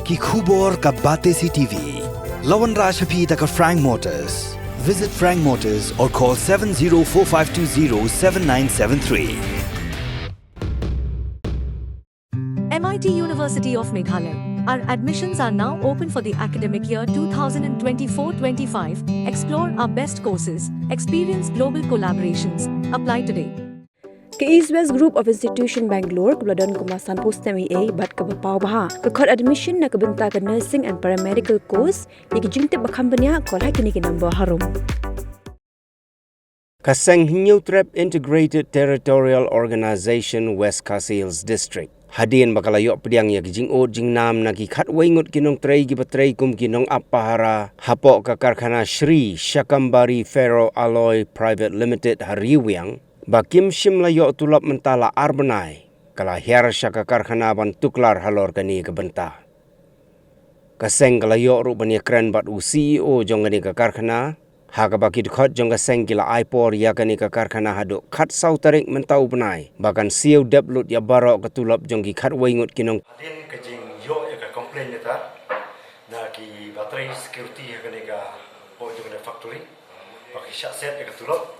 ki khubor ka bate CTV. Lawan Rashaphi taka Frank Motors. Visit Frank Motors or call 7045207973. MIT University of Meghalaya. Our admissions are now open for the academic year 2024-25. Explore our best courses, experience global collaborations. Apply today. Ke East West Group of Institution Bangalore kebeladon kemasan postemi A bat ke bapau baha ke kod admission na kebenta ke nursing and paramedical course yang jingte bakambanya kol hakini ke number harum. Kaseng New Trap Integrated Territorial Organization West Kasils District. Hadian bakalayok pediang ya kijing o jing nam na ki khat waingut kinong tray ki patray kum kinong apahara hapok ka karkhana Shri Shakambari Ferro Alloy Private Limited Hariwiang bakim shim layok tulap mentala arbanai kala hiar syaka karkhana ban tuklar halor kani ke benta. Kaseng kalayok ru bani kren bat u CEO jong kani ke karkhana Haga baki dukhat jong kaseng kila aipor ya kani ka karkhana haduk khat sau tarik mentau benai bahkan siu deplut ya barok ketulap jong ki khat waingut kinong Adin kajing yo ya ka komplain neta na ki battery security ya kani ka po jong na factory baki syak set ya ketulap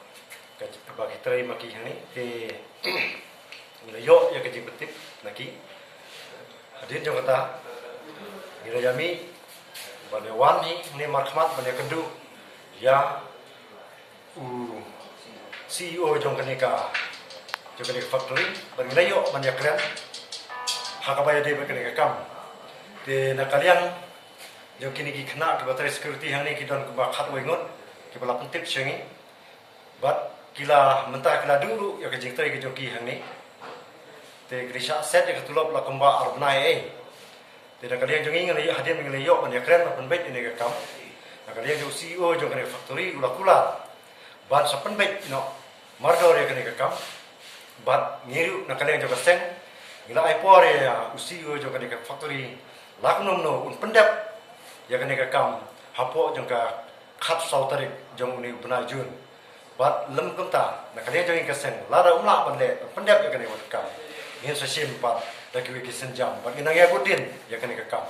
ka baki tray maki hani te ngila yo ya kajing betip naki adin jong kata ngila yami bane wan ni markhmat bane kendu ya CEO jong kanika factory bagi layo banyak keren hakabaya de bagi kam de nakalian jong kini ki kena ke battery security hang ni kidon ke bakhat wengot ke bala pentip sengi bat kila mentah kila dulu ya ke jing trai ke jong ki hang ni te grisha set ya ketulop la kemba arbnai de nakalian jong ingan ya hadian ngi layo banyak keren pen bet ini ke kam nakalian jong CEO jong kena factory kula ban sapen bet no Mardor ya kena kam, bat ngiru nakalian jong kaseng, gila aipor ya CEO jong kena factory, laknom no un pendap ya kena kam, hapo jong ka khat sau tarik jong ni benar jun, bat lem kenta nakalian jong kaseng, lada umla bandle pendap ya kena kam, ingin sesim bat lagi wiki senjam, bat inang ya budin ya kena kam.